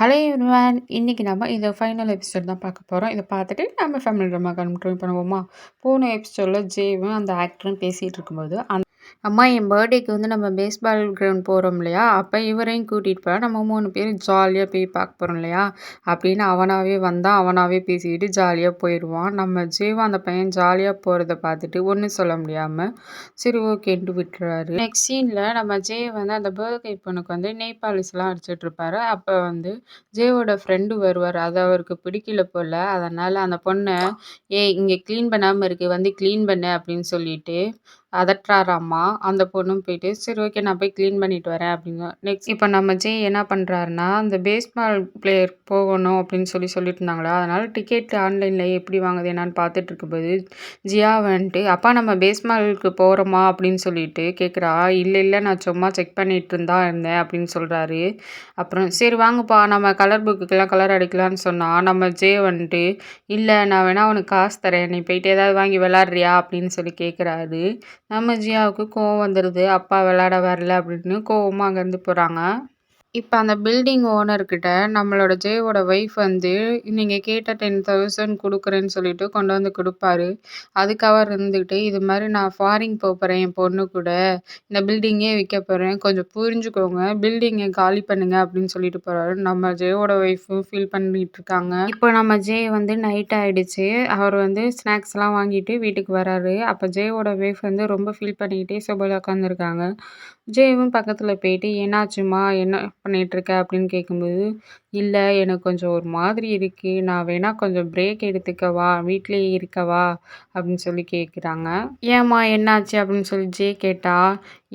Hello everyone. இன்னைக்கு நம்ம இந்த ஃபைனல் எபிசோட் தான் பார்க்க போறோம். இத பார்த்துட்டு நம்ம ஃபேமிலி ட்ராமா கன்டினியூ பண்ணுவோமா? போன எபிசோட்ல ஜேவும் அந்த ஆக்டரும் பேசிட்டு இருக்கும்போது, அம்மா என் பர்த்டேக்கு வந்து நம்ம பேஸ்பால் கிரவுண்ட் போறோம் இல்லையா? அப்ப இவரையும் கூட்டிட்டு போலாம். நம்ம 3 பேரும் ஜாலியா போய் பார்க்க போறோம் இல்லையா? அப்படின்னு அவனாவே வந்தா, அவனாவே பேசிக்கிட்டு ஜாலியா போயிருவான். நம்ம ஜேவும் அந்த பையன் ஜாலியா போறத பார்த்துட்டு ஒண்ணும் சொல்ல முடியாம, சரி ஓகேன்ட்டு விட்டுறாரு. நெக்ஸ்ட் சீன்ல நம்ம ஜே வந்து அந்த பர்த்டே பொண்ணுக்கு வந்து நெயில் பாலிஷ்லாம் அடிச்சிட்டு இருப்பாரு. அப்ப வந்து ஜேவோட ஃப்ரெண்டு வருவாரு. அது அவருக்கு பிடிக்கல போல. அதனால அந்த பொண்ண, "ஏய் இங்க கிளீன் பண்ணாம இருக்கு. வந்து கிளீன் பண்ணு" அப்படின்னு சொல்லிட்டு அதட்டுறாராமா. அந்த பொண்ணும் போயிட்டு, "சரி ஓகே நான் போய் கிளீன் பண்ணிட்டு வரேன்" அப்படிங்க. நெக்ஸ்ட் இப்ப நம்ம ஜே என்ன பண்றாருன்னா, அந்த பேஸ்பால் பிளேயர் போகணும் அப்படின்னு சொல்லிட்டு இருந்தாங்களா, அதனால டிக்கெட் ஆன்லைன்ல எப்படி வாங்குது என்னான்னு பார்த்துட்டு இருக்கும்போது, ஜியா வந்துட்டு, "அப்பா நம்ம பேஸ்பாலுக்கு போறோமா?" அப்படின்னு சொல்லிட்டு கேட்குறா. "இல்ல இல்ல நான் சும்மா செக் பண்ணிட்டு இருந்தேன்" அப்படின்னு சொல்றாரு. அப்புறம் சரி வாங்கப்பா நம்ம கலர் புக்குக்கெல்லாம் கலர் அடிக்கலான்னு சொன்னா, நம்ம ஜே வந்துட்டு, "இல்ல நான் வேணா உனக்கு காசு தரேன். நீ போயிட்டு ஏதாவது வாங்கி விளையாடுறியா?" அப்படின்னு சொல்லி கேட்குறாரு. நம்ம ஜியாவுக்கு கோவம் வந்துடுது. அப்பா விளையாட வரல அப்படின்னு கோவமா அங்கேருந்து போகிறாங்க. இப்ப அந்த பில்டிங் ஓனர்கிட்ட நம்மளோட ஜேவோட ஒய்ஃப் வந்து, நீங்க கேட்ட 10,000 குடுக்குறேன்னு சொல்லிட்டு கொண்டு வந்து குடுப்பாரு. அதுக்கு அவர் இருந்துகிட்டு, இது மாரி நான் ஃபாரின் போப்போறேன் என் பொண்ணு கூட. இந்த பில்டிங்கே விக்க போறேன். கொஞ்சம் புரிஞ்சுக்கோங்க. பில்டிங்க காலி பண்ணுங்க அப்படின்னு சொல்லிட்டு போறாரு. நம்ம ஜேவோட ஒய்ஃபும் ஃபீல் பண்ணிட்டு இருக்காங்க. இப்போ நம்ம ஜே வந்து நைட் ஆயிடுச்சு. அவர் வந்து ஸ்நாக்ஸ்லாம் வாங்கிட்டு வீட்டுக்கு வராரு. அப்ப ஜேவோட ஒய்ஃப் வந்து ரொம்ப ஃபீல் பண்ணிக்கிட்டே சோபால உட்காந்துருக்காங்க. ஜேவும் பக்கத்துல போயிட்டு, "என்னாச்சும்மா? என்ன பண்ணிட்டுருக்க?" அப்படின்னு கேட்கும்போது, "இல்ல எனக்கு கொஞ்சம் ஒரு மாதிரி இருக்கு. நான் வேணா கொஞ்சம் பிரேக் எடுத்துக்கவா? வீட்லயே இருக்கவா?" அப்படின்னு சொல்லி கேட்குறாங்க. "ஏம்மா என்னாச்சு?" அப்படின்னு சொல்லி ஜே கேட்டா,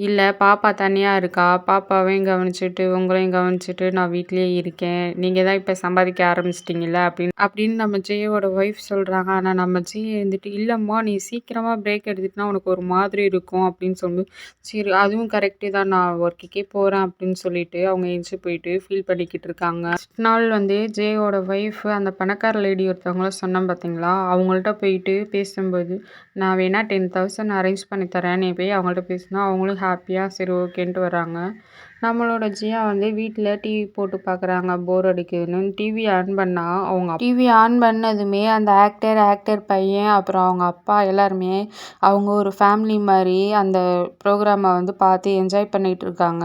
"இல்ல பாப்பா தனியா இருக்கா. பாப்பாவையும் கவனிச்சுட்டு, உங்களையும் கவனிச்சுட்டு நான் வீட்லயே இருக்கேன். நீங்க தான் இப்ப சம்பாதிக்க ஆரம்பிச்சிட்டீங்கல்ல" அப்படின்னு நம்ம ஜேயோட ஒய்ஃப் சொல்றாங்க. ஆனா நம்ம ஜே இருந்துட்டு, "இல்லம்மா நீ சீக்கிரமா பிரேக் எடுத்துட்டனா உனக்கு ஒரு மாதிரி இருக்கும்" அப்படின்னு சொல்லும்போது, சரி அதுவும் கரெக்ட்டு தான். நான் ஒர்க்குக்கே போறேன் அப்படின்னு சொல்லிட்டு அவங்க எந்திச்சு போயிட்டு ஃபீல் பண்ணிக்கிட்டு இருக்காங்க. நெக்ஸ்ட் நாள் வந்து ஜேயோட ஒய்ஃப் அந்த பணக்கார லேடி ஒருத்தவங்கள சொன்னேன் பார்த்தீங்களா? அவங்கள்ட்ட போயிட்டு பேசும்போது, நான் வேணா 10,000 அரேஞ்ச் பண்ணி தரேன். நீ போய் அவங்கள்ட்ட பேசுனா அவங்களும் ஹாப்பியா சரி ஓகேன்ட்டு வராங்க. நம்மளோட ஜியா வந்து வீட்ல டிவி போட்டு பார்க்குறாங்க. போர் அடிக்குதுன்னு டிவி ஆன் பண்ணா, டிவி ஆன் பண்ணதுமே அந்த ஆக்டர் பையன் அப்புறம் அவங்க அப்பா எல்லாருமே அவங்க ஒரு ஃபேமிலி மாரி அந்த ப்ரோக்ராம வந்து பார்த்து என்ஜாய் பண்ணிட்டு இருக்காங்க.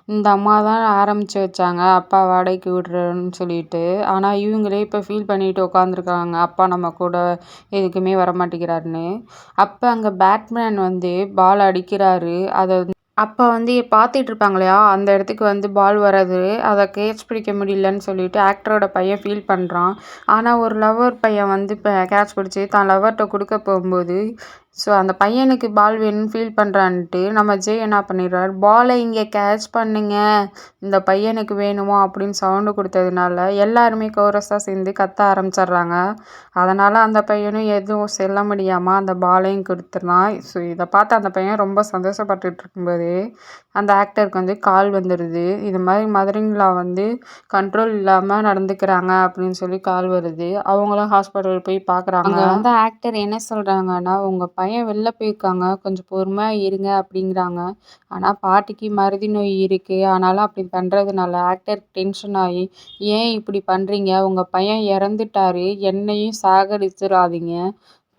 இந்த அம்மா தான் ஆரம்பிச்சு வச்சாங்க, அப்பா வாடகைக்கு விடுறேன்னு சொல்லிட்டு. ஆனா இவங்களே இப்போ ஃபீல் பண்ணிட்டு உட்காந்துருக்காங்க, அப்பா நம்ம கூட எதுக்குமே வரமாட்டேங்கிறாருன்னு. அப்ப அங்க பேட்மேன் வந்து பால் அடிக்கிறாரு. அப்ப வந்து பார்த்துட்டு இருப்பாங்க இல்லையா? அந்த இடத்துக்கு வந்து பால் வராது. அத கேட்ச் பிடிக்க முடியலன்னு சொல்லிட்டு ஆக்டரோட பையன் ஃபீல் பண்றான். ஆனா ஒரு லவ்வர் பையன் வந்து கேட்ச் பிடிச்சு தான் லவ்வர்ட்ட குடுக்க போகும்போது, அந்த பையனுக்கு பால் வேணும்னு ஃபீல் பண்றான்ட்டு நம்ம ஜே என்ன பண்ணிடுறாரு, "பால இங்க கேட்ச் பண்ணுங்க. இந்த பையனுக்கு வேணுமா?" அப்படின்னு சவுண்ட் குடுத்ததுனால எல்லாருமே கோரஸா சேர்ந்து கத்த ஆரம்பிச்சிடுறாங்க. அதனால அந்த பையனும் எதுவும் சொல்ல முடியாம அந்த பாலையும் குடுத்துடுறான். இத பார்த்து அந்த பையன் ரொம்ப சந்தோஷப்பட்டுட்டு இருக்கும்போதே, அந்த ஆக்டருக்கு வந்து கால் வந்துடுது. இது மாரி மதர் இன் லா வந்து கண்ட்ரோல் இல்லாம நடந்துக்கிறாங்க அப்படின்னு சொல்லி கால் வருது. அவங்களும் ஹாஸ்பிட்டல் போய் பார்க்குறாங்க. அங்க வந்து ஆக்டர் என்ன சொல்றாங்கன்னா, "உங்க பையன் வெளில போயிருக்காங்க. கொஞ்சம் பொறுமையா இருங்க" அப்படிங்கிறாங்க. ஆனா பாட்டிக்கு மறதி நோய் இருக்கு. ஆனாலும் அப்படி பண்றதுனால ஆக்டர் டென்ஷன் ஆகி, "ஏன் இப்படி பண்றீங்க? உங்க பையன் இறந்துட்டாரு. என்னையும் சாகடிச்சிடாதீங்க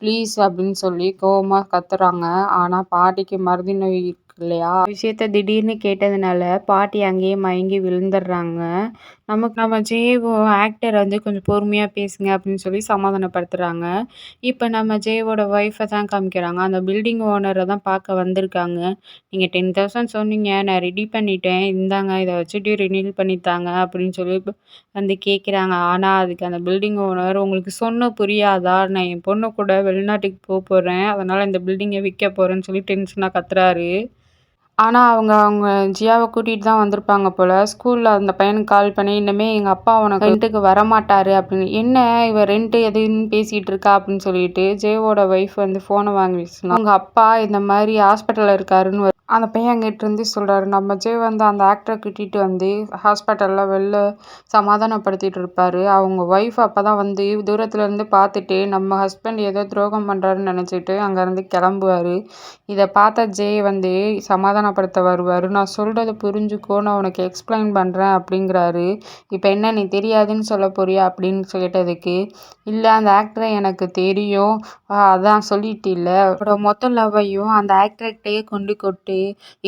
ப்ளீஸ்" அப்படின்னு சொல்லி கோவமா கத்துறாங்க. ஆனா பாட்டிக்கு மறதி நோய் இருக்கு இல்லையா? விஷயத்த திடீர்னு கேட்டதுனால பாட்டி அங்கேயே மயங்கி விழுந்துடுறாங்க. நம்ம ஜேவோ ஆக்டர் வந்து கொஞ்சம் பொறுமையா பேசுங்க அப்படின்னு சொல்லி சமாதானப்படுத்துறாங்க. இப்ப நம்ம ஜேவோட ஒய்ஃப தான் காமிக்கிறாங்க. அந்த பில்டிங் ஓனர தான் பார்க்க வந்திருக்காங்க. "நீங்க 10,000 சொன்னீங்க. நான் ரெடி பண்ணிட்டேன். இந்தாங்க இத வச்சுட்டு ரினியூல் பண்ணி தாங்க" அப்படின்னு சொல்லி வந்து கேட்குறாங்க. ஆனா அதுக்கு அந்த பில்டிங் ஓனர், "உங்களுக்கு சொன்னா புரியாதா? நான் என் பொண்ணு கூட வெளிநாட்டுக்கு போறேன். அதனால இந்த பில்டிங்க விக்க போறேன்னு" சொல்லி டென்ஷனா கத்துறாரு. ஆனா அவங்க அவங்க ஜியாவ கூட்டிட்டு தான் வந்திருப்பாங்க போல. ஸ்கூல்ல அந்த பையனுக்கு கால் பண்ணி, "இனிமே எங்க அப்பா உனக்கு ரென்ட்டுக்கு வரமாட்டாரு" அப்படின்னு. "என்ன இவ ரென்ட் எதுன்னு பேசிட்டு இருக்கா?" அப்படின்னு சொல்லிட்டு ஜேவோட ஒய்ஃப் வந்து ஃபோன வாங்கி வச்சுருந்தாங்க. அவங்க அப்பா இந்த மாரி ஹாஸ்பிட்டல்ல இருக்காருன்னு அந்த பையன் அங்கிட்டிருந்து சொல்றாரு. நம்ம ஜெய் வந்து அந்த ஆக்டர கூட்டிட்டு வந்து ஹாஸ்பிட்டல்ல வெளில சமாதானப்படுத்திட்டு இருப்பாரு. அவங்க ஒய்ஃப் அப்பதான் வந்து தூரத்துல இருந்து பார்த்துட்டு, நம்ம ஹஸ்பண்ட் ஏதோ துரோகம் பண்றாருன்னு நினைச்சுட்டு அங்கருந்து கிளம்புவாரு. இத பார்த்த ஜெய் வந்து சமாதானப்படுத்த வருவாரு. நான் சொல்றத புரிஞ்சுக்கோ, நான் உனக்கு எக்ஸ்பிளைன் பண்றேன் அப்படிங்கிறாரு. இப்ப என்ன நீ தெரியாதுன்னு சொல்லப் போறியா அப்படின்னு கேட்டதுக்கு, இல்ல அந்த ஆக்டர எனக்கு தெரியும். அதான் சொல்லிட்டில்ல. அவரோட மொத்த லவ்வையும் அந்த ஆக்டர்கிட்டயே கொண்டு கொட்டு.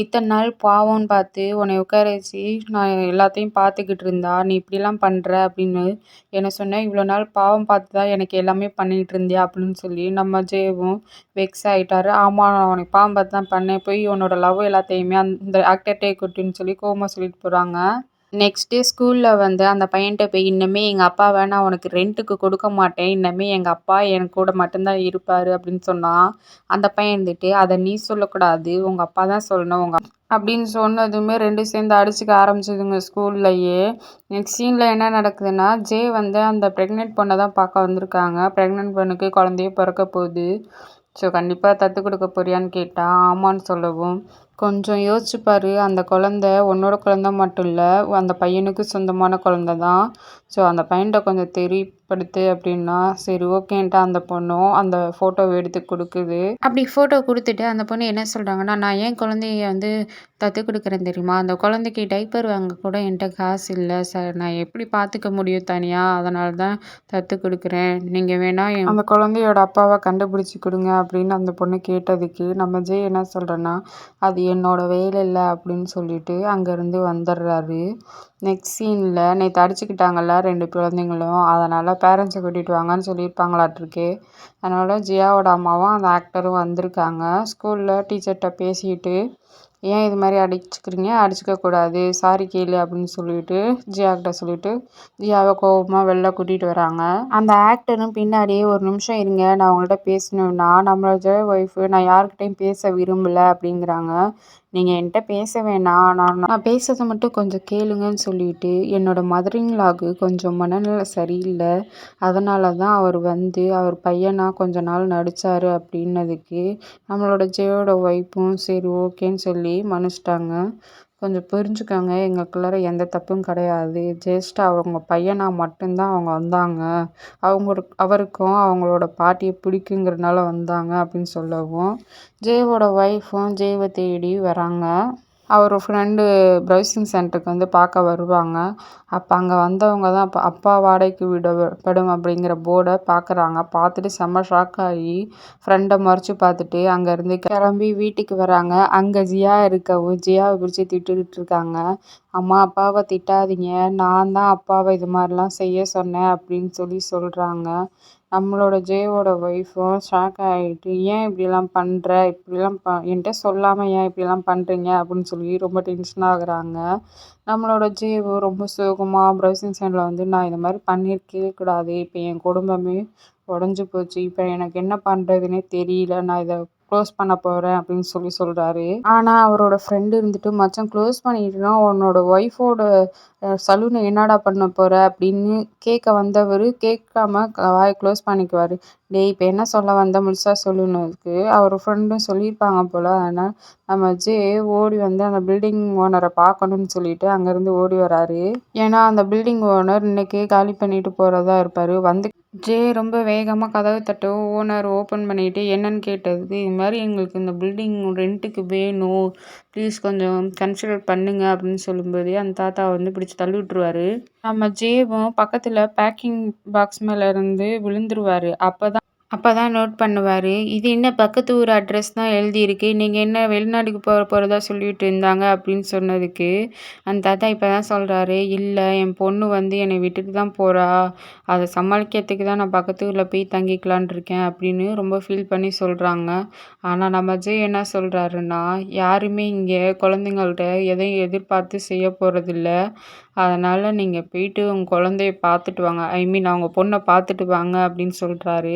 இத்தனை நாள் பாவம்னு பார்த்து உன்னை உட்கார வச்சு நான் எல்லாத்தையும் பார்த்துக்கிட்டு இருந்தா நீ இப்படிலாம் பண்ற அப்படின்னு என்ன சொன்னேன். இவ்வளோ நாள் பாவம் பார்த்து தான் எனக்கு எல்லாமே பண்ணிட்டு இருந்தியா அப்படின்னு சொல்லி நம்ம ஜேவும் வெக்ஸ் ஆயிட்டாரு. ஆமா நான் உனக்கு பாவம் பார்த்து தான் பண்ணேன். போய் உன்னோட லவ் எல்லாத்தையுமே அந்த ஆக்டர்கிட்டே கொட்டுன்னு சொல்லி கோவமா சொல்லிட்டு போறாங்க. நெக்ஸ்ட் டே ஸ்கூல்ல வந்து அந்த பையன்ட்ட போய் இன்னமே எங்க அப்பாவ நான் உனக்கு ரென்ட்டுக்கு கொடுக்க மாட்டேன். இன்னமே எங்க அப்பா என் கூட மட்டும்தான் இருப்பாரு அப்படின்னு சொன்னா, அந்த பையன் இருந்துட்டு அத நீ சொல்லக்கூடாது. உங்க அப்பா தான் சொல்லணும். அப்படின்னு சொன்னதுமே 2 சேர்ந்து அடிச்சுக்க ஆரம்பிச்சதுங்க ஸ்கூல்லயே. நெக்ஸ்ட் சீன்ல என்ன நடக்குதுன்னா, ஜே வந்து அந்த பிரெக்னென்ட் பொண்ண தான் பார்க்க வந்திருக்காங்க. பிரெக்னென்ட் பொண்ணுக்கு குழந்தையே பிறக்க போகுது. ஸோ கண்டிப்பா தத்து கொடுக்க போறியான்னு கேட்டா, ஆமான்னு சொல்லவும், கொஞ்சம் யோசிச்சு பாரு. அந்த குழந்தை உன்னோட குழந்தை மட்டும் இல்ல. அந்த பையனுக்கு சொந்தமான குழந்தை தான். ஸோ அந்த பையன்ட்ட கொஞ்சம் தெரியப்படுத்து அப்படின்னா, சரி ஓகேன்ட்டு அந்த பொண்ணும் அந்த ஃபோட்டோவ எடுத்து குடுக்குது. அப்படி ஃபோட்டோ குடுத்துட்டு அந்த பொண்ணு என்ன சொல்றாங்கன்னா, நான் ஏன் குழந்தைய வந்து தத்து குடுக்குறேன் தெரியுமா? அந்த குழந்தைக்கு டைப்பர் வாங்க கூட என்ட்ட காசு இல்ல சார். நான் எப்படி பார்த்துக்க முடியும் தனியா? அதனால தான் தத்து குடுக்குறேன். நீங்க வேணா அந்த குழந்தையோட அப்பாவ கண்டுபிடிச்சு குடுங்க அப்படின்னு அந்த பொண்ணு கேட்டதுக்கு, நம்ம ஜெய் என்ன சொல்றேன்னா, அது என்னோட வேலை இல்ல அப்படின்னு சொல்லிட்டு அங்கேருந்து வந்துடுறாரு. நெக்ஸ்ட் சீன்ல நேத்து அடிச்சுக்கிட்டாங்கல்ல 2 குழந்தைங்களும். அதனால பேரண்ட்ஸ கூட்டிட்டு வாங்கன்னு சொல்லியிருப்பாங்களாட்ருக்கு. அதனால ஜியாவோட அம்மாவும் அந்த ஆக்டரும் வந்திருக்காங்க. ஸ்கூல்ல டீச்சர்ட்ட பேசிட்டு, ஏன் இது மாதிரி அடிச்சுக்கிறீங்க? அடிச்சுக்க கூடாது. சாரி கேளு அப்படின்னு சொல்லிட்டு ஜியாகிட்ட சொல்லிட்டு ஜியாவை கோவமா வெளில கூட்டிட்டு வராங்க. அந்த ஆக்டரும் பின்னாடியே ஒரு நிமிஷம் இருங்க, நான் உங்கள்கிட்ட பேசணும்னா நம்மளோட ஒய்ஃபு நான் யாருக்கிட்டையும் பேச விரும்பல அப்படிங்கிறாங்க. நீங்க என்கிட்ட பேச வேணாம். நான் பேசுறத மட்டும் கொஞ்சம் கேளுங்கன்னு சொல்லிட்டு என்னோட மதர் இன் லாக்கு கொஞ்சம் மனநிலை சரியில்லை. அதனால தான் அவர் வந்து அவர் பையனா கொஞ்ச நாள் நடிச்சாரு அப்படின்னதுக்கு நம்மளோட ஜெயோட ஒய்ஃபும் சரி ஓகேன்னு சொல்லி மன்னிச்சிட்டாங்க. கொஞ்சம் புரிஞ்சுக்கோங்க. எங்களுக்குள்ளார எந்த தப்பும் கிடையாது. ஜஸ்ட் அவங்க பையனா மட்டும்தான் அவங்க வந்தாங்க. அவருக்கும் அவங்களோட பாட்டியை பிடிக்குங்கிறதுனால வந்தாங்க அப்படின்னு சொல்லவும், ஜேவோட ஒய்ஃபும் ஜேவை தேடி வராங்க. அவர் ஃப்ரெண்டு ப்ரௌசிங் சென்டருக்கு வந்து பார்க்க வருவாங்க. அப்போ அங்கே வந்தவங்க தான் அப்பா வாடகைக்கு விடப்படும் அப்படிங்கிற போர்டை பார்க்குறாங்க. பார்த்துட்டு செம்ம ஷாக் ஆகி ஃப்ரெண்டை மறைச்சு பார்த்துட்டு அங்கேருந்து கிளம்பி வீட்டுக்கு வராங்க. அங்கே ஜியா இருக்கவும் ஜியாவை பிடிச்சி திட்டுக்கிட்டு இருக்காங்க. அம்மா அப்பாவை திட்டாதீங்க, நான் தான் அப்பாவை இது மாதிரிலாம் செய்ய சொன்னேன் அப்படின்னு சொல்லி சொல்கிறாங்க. நம்மளோட ஜேவோட ஒய்ஃபும் ஷாக் ஆகிட்டு, ஏன் இப்படிலாம் பண்ணுற, இப்படிலாம் என்கிட்ட சொல்லாமல் ஏன் இப்படிலாம் பண்ணுறீங்க அப்படின்னு சொல்லி ரொம்ப டென்ஷன் ஆகுறாங்க. நம்மளோட ஜேவு ரொம்ப சோகமாக ப்ரௌசிங் சென்டரில் வந்து நான் இந்த மாதிரி பண்ணியிருக்கவே கூடாது. இப்போ என் குடும்பமே உடஞ்சி போச்சு. இப்போ எனக்கு என்ன பண்ணுறதுனே தெரியல. நான் இதை க்ளோஸ் பண்ண போகிறேன் அப்படின்னு சொல்லி சொல்கிறாரு. ஆனால் அவரோட ஃப்ரெண்டு இருந்துட்டு, மச்சான் க்ளோஸ் பண்ணிட்டுனா உன்னோட ஒய்ஃபோட சலூனை என்னடா பண்ண போகிற அப்படின்னு கேட்க வந்தவர் கேட்காம வாயை க்ளோஸ் பண்ணிக்குவார். டேய் இப்போ என்ன சொல்ல வந்த முழுசாக சொல்லணுக்கு அவர் ஃப்ரெண்டும் சொல்லியிருப்பாங்க போல். அதனால் நம்ம ஜே ஓடி வந்து அந்த பில்டிங் ஓனரை பார்க்கணும்னு சொல்லிட்டு அங்கேருந்து ஓடி வராரு. ஏன்னா அந்த பில்டிங் ஓனர் இன்னைக்கு காலி பண்ணிட்டு போகிறதா இருப்பார். வந்து ஜே ரொம்ப வேகமாக கதவு தட்டவும் ஓனர் ஓப்பன் பண்ணிட்டு என்னன்னு கேட்டதுக்கு, இது மாதிரி எங்களுக்கு இந்த பில்டிங் ரெண்ட்டுக்கு வேணும், ப்ளீஸ் கொஞ்சம் கன்சிடர் பண்ணுங்க அப்படின்னு சொல்லும்போதே அந்த தாத்தா வந்து பிடிச்சி தள்ளி விட்டுருவாரு. நம்ம ஜேவும் பக்கத்தில் பேக்கிங் பாக்ஸ் மேலே இருந்து விழுந்துருவாரு. அப்பதான் நோட் பண்ணுவாரு. இது என்ன பக்கத்து ஊர் அட்ரஸ் தான் எழுதியிருக்கு. நீங்கள் என்ன வெளிநாட்டுக்கு போகிறதா சொல்லிட்டு இருந்தாங்க அப்படின்னு சொன்னதுக்கு, அந்த தாத்தா இப்போ தான் சொல்கிறாரு, இல்லை என் பொண்ணு வந்து என்னை விட்டுட்டு தான் போகிறா. அதை சமாளிக்கிறதுக்கு தான் நான் பக்கத்து ஊரில் போய் தங்கிக்கலான் இருக்கேன் அப்படின்னு ரொம்ப ஃபீல் பண்ணி சொல்கிறாங்க. ஆனால் நம்ம ஜெய் என்ன சொல்கிறாருன்னா, யாருமே இங்கே குழந்தைங்கள்ட்ட எதையும் எதிர்பார்த்து செய்ய போகிறதில்ல. அதனால் நீங்கள் போயிட்டு உங்கள் குழந்தைய பார்த்துட்டு வாங்க. ஐ மீன் அவங்க பொண்ணை பார்த்துட்டு வாங்க அப்படின்னு சொல்கிறாரு.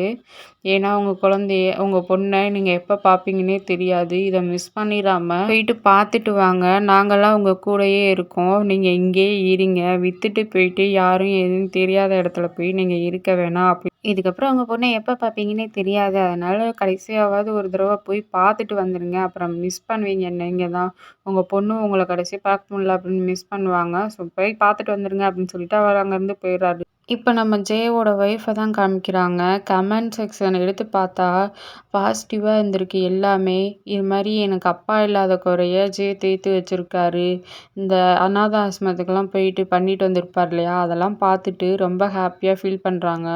ஏன்னா உங்கள் பொண்ணை நீங்கள் எப்போ பார்ப்பீங்கன்னே தெரியாது. இதை மிஸ் பண்ணிடாம போயிட்டு பார்த்துட்டு வாங்க. நாங்கள்லாம் உங்கள் கூடயே இருக்கோம். நீங்கள் இங்கேயே இருங்க. விற்றுட்டு போயிட்டு யாரும் எதுவும் தெரியாத இடத்துல போய் நீங்கள் இருக்க வேணாம் இதுக்கப்புறம் உங்க பொண்ண எப்ப பார்ப்பீங்கன்னே தெரியாது. அதனால கடைசியாவது ஒரு தடவ போய் பார்த்துட்டு வந்துருங்க. அப்புறம் மிஸ் பண்ணுவீங்க நீங்க தான். உங்க பொண்ணும் உங்கள கடைசியா பார்க்க முடியல அப்படின்னு மிஸ் பண்ணுவாங்க. ஸோ போய் பார்த்துட்டு வந்துருங்க அப்படின்னு சொல்லிட்டு அவர் அங்கேருந்து போயிறாரு. இப்ப நம்ம ஜெயோட ஒய்ஃப தான் காமிக்கிறாங்க. கமெண்ட் செக்ஷன் எடுத்து பார்த்தா, பாசிட்டிவா இருந்திருக்கு எல்லாமே. இது மாரி எனக்கு அப்பா இல்லாத குறைய தீர்த்து வச்சிருக்காரு. இந்த அநாத ஆசிரமத்துக்குலாம் போயிட்டு பண்ணிட்டு வந்திருப்பார் இல்லையா? அதெல்லாம் பார்த்துட்டு ரொம்ப ஹேப்பியா ஃபீல் பண்றாங்க.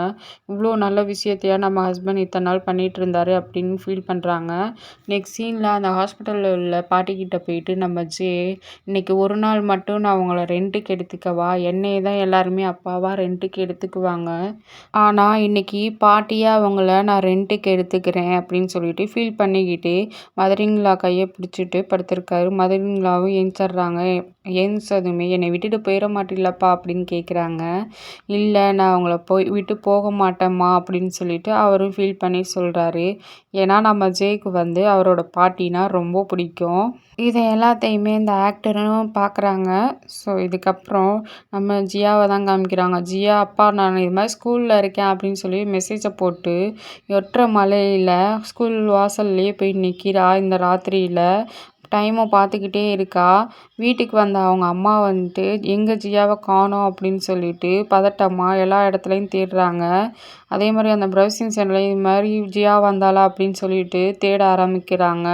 இவ்ளோ நல்ல விஷயத்தையா நம்ம ஹஸ்பண்ட் இத்தன நாள் பண்ணிட்டு இருந்தாரு அப்படின்னு ஃபீல் பண்றாங்க. நெக்ஸ்ட் சீன்ல அந்த ஹாஸ்பிட்டல்ல உள்ள பாட்டிகிட்ட போயிட்டு நம்ம இன்னைக்கு ஒரு நாள் மட்டும் நான் உங்கள ரென்ட்டுக்கு எடுத்துக்கவா? என்னைய தான் எல்லாருமே அப்பாவா ரென்ட்டுக்கு எடுத்துக்குவாங்க. ஆனா, இன்னைக்கு பாட்டியா அவங்கள நான் ரென்ட்டுக்கு எடுத்துக்கிறேன் அப்படின்னு சொல்லிட்டு ஃபீல் பண்ணிக்கிட்டு, மதர் இன் லா கைய பிடிச்சுட்டு படுத்திருக்காரு. Mother in லாவும் எந்திரிச்சர்றாங்க. எந்திரிச்சதுமே "என்னை விட்டுட்டு போயிற மாட்டீல்லப்பா" அப்படின்னு கேட்குறாங்க. "இல்ல நான் உங்கள விட்டு போக மாட்டேன்ம்மா" அப்படின்னு சொல்லிட்டு அவரும் ஃபீல் பண்ணி சொல்றாரு. ஏன்னா நம்ம ஜேக்கு வந்து அவரோட பாட்டினா ரொம்ப பிடிக்கும். இதை எல்லாத்தையுமே இந்த ஆக்டரும் பார்க்குறாங்க. ஸோ இதுக்கப்புறம் நம்ம ஜியாவை தான் காமிக்கிறாங்க. ஜியா அப்பா நான் இது மாதிரி ஸ்கூலில் இருக்கேன் அப்படின்னு சொல்லி மெசேஜை போட்டு ஒற்றை மழையில் ஸ்கூல் வாசல்லையே போய் நிற்கிறா இந்த ராத்திரியில். டைமை பார்த்துக்கிட்டே இருக்கா. வீட்டுக்கு வந்த அவங்க அம்மா வந்துட்டு எங்கே ஜியாவை காணோம் அப்படின்னு சொல்லிட்டு பதட்டமாக எல்லா இடத்துலையும் தேடுறாங்க. அதே மாதிரி அந்த ப்ரௌசிங் சென்டர்லையும் இது மாதிரி ஜியா வந்தாளா அப்படின்னு சொல்லிட்டு தேட ஆரம்பிக்கிறாங்க.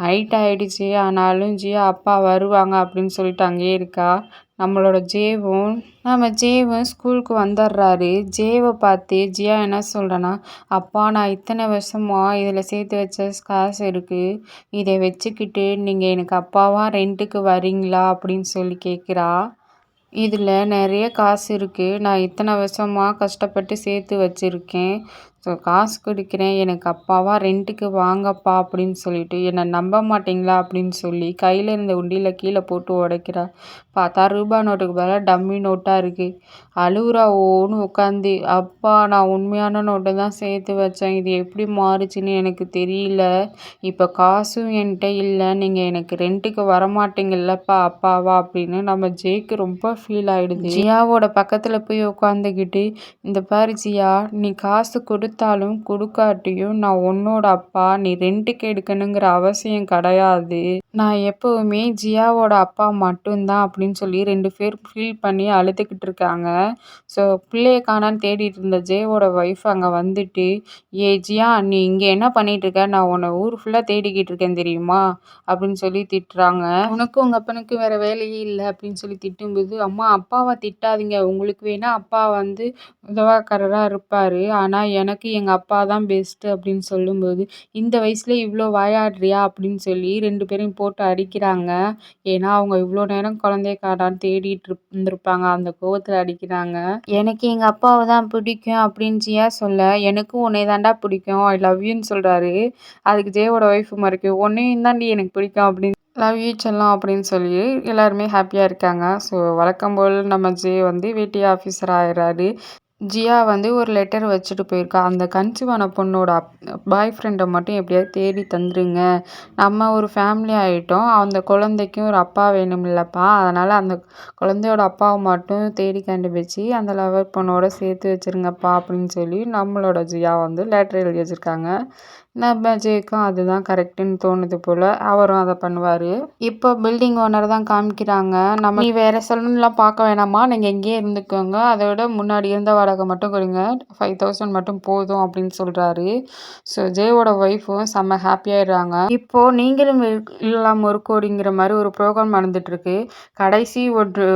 நைட் ஆயிடுச்சு. ஆனாலும் ஜியா அப்பா வருவாங்க அப்படின்னு சொல்லிட்டு அங்கேயே இருக்கா. நம்ம ஜேவும் ஸ்கூலுக்கு வந்துடுறாரு. ஜேவை பார்த்து ஜியா என்ன சொல்கிறேன்னா, அப்பா நான் இத்தனை வருஷமா இதில் சேர்த்து வச்ச காசு இருக்குது. இதை வச்சுக்கிட்டு நீங்கள் எனக்கு அப்பாவா ரெண்ட்டுக்கு வரீங்களா அப்படின்னு சொல்லி கேட்குறா. இதில் நிறைய காசு இருக்குது. நான் இத்தனை வருஷமா கஷ்டப்பட்டு சேர்த்து வச்சுருக்கேன். ஸோ காசு கொடுக்குறேன். எனக்கு அப்பாவா ரென்ட்டுக்கு வாங்கப்பா அப்படின்னு சொல்லிட்டு என்னை நம்ப மாட்டீங்களா அப்படின்னு சொல்லி கையில் இருந்த உண்டியில் கீழே போட்டு உடைக்கிறா. பார்த்தா ரூபாய் நோட்டுக்கு பதிலாக டம்மி நோட்டாக இருக்குது. அழுகுறா ஓன்னு உட்காந்து. அப்பா நான் உண்மையான நோட்டை தான் சேர்த்து வச்சேன். இது எப்படி மாறுச்சுன்னு எனக்கு தெரியல. இப்போ காசும் என்கிட்ட இல்லை. நீங்கள் எனக்கு ரென்ட்டுக்கு வரமாட்டீங்கல்லப்பா அப்பாவா அப்படின்னு நம்ம ஜேக்கு ரொம்ப ஃபீல் ஆகிடுது. ஜியாவோட பக்கத்தில் போய் உட்காந்துக்கிட்டு இந்த பாரு ஜியா, நீ காசு கொடுத்தாலும் கொடுக்காட்டியும் நான் உன்னோட அப்பா. நீ ரென்ட்டுக்கு எடுக்கணுங்கிற அவசியம் கிடையாது. நான் எப்பவுமே ஜியாவோட அப்பா மட்டும்தான் அப்படின்னு சொல்லி 2 பேர் ஃபீல் பண்ணி அழுதுகிட்டு இருக்காங்க. ஸோ பிள்ளைய காணான்னு தேடிட்டு இருந்த ஜேவோட ஒய்ஃப் அங்கே வந்துட்டு, ஏ ஜியா நீ இங்கே என்ன பண்ணிட்டு இருக்க? நான் உன்னை ஊர் ஃபுல்லாக தேடிக்கிட்டு இருக்கேன் தெரியுமா அப்படின்னு சொல்லி திட்டுறாங்க. உனக்கும் உங்கள் அப்பனுக்கும் வேற வேலையே இல்லை அப்படின்னு சொல்லி திட்டும்போது, அம்மா அப்பாவை திட்டாதீங்க. உங்களுக்கு வேணா அப்பா வந்து உதவாக்கரராக இருப்பார். ஆனால் எனக்கு எங்கள் அப்பா தான் பெஸ்ட்டு அப்படின்னு சொல்லும்போது, இந்த வயசுல இவ்வளோ வாயாடுறியா அப்படின்னு சொல்லி 2 பேரையும் போட்டு அடிக்கிறாங்க. ஏன்னா அவங்க இவ்வளோ நேரம் குழந்தைய காணான்னு தேடிட்டு இருந்திருப்பாங்க. அந்த கோவத்தில் அடிக்கிறாங்க. எனக்கு எங்கள் அப்பாவை தான் பிடிக்கும் அப்படின்னு ஜியா சொல்ல, எனக்கும் உன்னை தாண்டா பிடிக்கும் ஐ லவ் யூன்னு சொல்கிறாரு. அதுக்கு ஜேயோட ஒய்ஃப் மறைக்கும், உன்னையும் தாண்டி எனக்கு பிடிக்கும் அப்படின்னு லவ் யூ செல்லம் அப்படின்னு சொல்லி எல்லாருமே ஹாப்பியாக இருக்காங்க. ஸோ வழக்கம் போல் நம்ம ஜே வந்து வேட்டி ஆஃபீஸர் ஆயிடுறாரு. ஜியா வந்து ஒரு லெட்டர் வச்சுட்டு போயிருக்கா. அந்த கன்சீவான பொண்ணோட பாய் ஃப்ரெண்டை மட்டும் எப்படியாவது தேடி தந்துருங்க. நம்ம ஒரு ஃபேமிலி ஆகிட்டோம். அந்த குழந்தைக்கும் ஒரு அப்பா வேணுமில்லப்பா. அதனால் அந்த குழந்தையோட அப்பாவை மட்டும் தேடி கண்டுபிடிச்சி அந்த லவர் பொண்ணோட சேர்த்து வச்சுருங்கப்பா அப்படின்னு சொல்லி நம்மளோட ஜியா வந்து லெட்டர் எழுதி வச்சுருக்காங்க. நம்ம ஜேக்கும் அதுதான் கரெக்டுன்னு தோணுது போல். அவரும் அதை பண்ணுவார். இப்போ பில்டிங் ஓனர் தான் காமிக்கிறாங்க. நீ வேறு சொல்லணும்லாம் பார்க்க வேணாமா, நீங்கள் இங்கேயே இருந்துக்கோங்க. அதை விட முன்னாடி இருந்த வாடகை மட்டும் கொடுங்க, 5000 மட்டும் போதும் அப்படின்னு சொல்கிறாரு. ஸோ ஜேவோட ஒய்ஃபும் செம்ம ஹாப்பியாகிடுறாங்க. இப்போது நீங்களும் இல்லாமல் ஒரு கோடிங்கிற மாதிரி ஒரு ப்ரோக்ராம் நடந்துகிட்ருக்கு. கடைசி ஒரு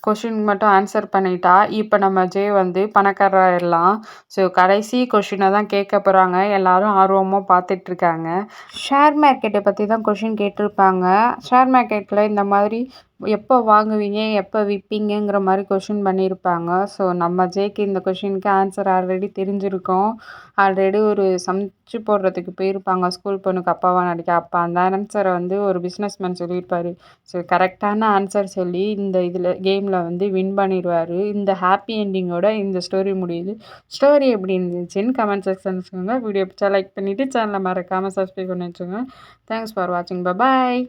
கொஷின் மட்டும் ஆன்சர் பண்ணிட்டா இப்போ நம்ம ஜே வந்து பணக்காரராயிடலாம். ஸோ கடைசி கொஷினை தான் கேட்க போகிறாங்க. எல்லாரும் ஆர்வமாக பார்த்துட்ருக்காங்க. ஷேர் மார்க்கெட்டை பற்றி தான் கொஷின் கேட்டிருப்பாங்க. ஷேர் மார்க்கெட்டில் இந்த மாதிரி எப்போ வாங்குவீங்க எப்போ விற்பீங்கிற மாதிரி கொஷின் பண்ணியிருப்பாங்க. ஸோ நம்ம ஜேக்கு இந்த கொஷினுக்கு ஆன்சர் ஆல்ரெடி தெரிஞ்சிருக்கோம். ஆல்ரெடி ஒரு சமைச்சு போடுறதுக்கு போயிருப்பாங்க ஸ்கூல் பொண்ணுக்கு அப்பாவா நடிக்க. அப்போ அந்த ஆன்சரை வந்து ஒரு பிஸ்னஸ்மேன் சொல்லியிருப்பார். ஸோ கரெக்டான ஆன்சர் சொல்லி இந்த கேமில் வந்து வின் பண்ணிடுவார். இந்த ஹாப்பி என்டிங்கோட இந்த ஸ்டோரி முடியுது. ஸ்டோரி எப்படி இருந்துச்சுன்னு கமெண்ட் செக்ஷன் சொல்லுங்கள். வீடியோ பிடிச்சா லைக் பண்ணிவிட்டு சேனலை மறக்காமல் சப்ஸ்கிரைப் பண்ணி வச்சுக்கோங்க. தேங்க்ஸ் ஃபார் வாட்சிங். பாய்.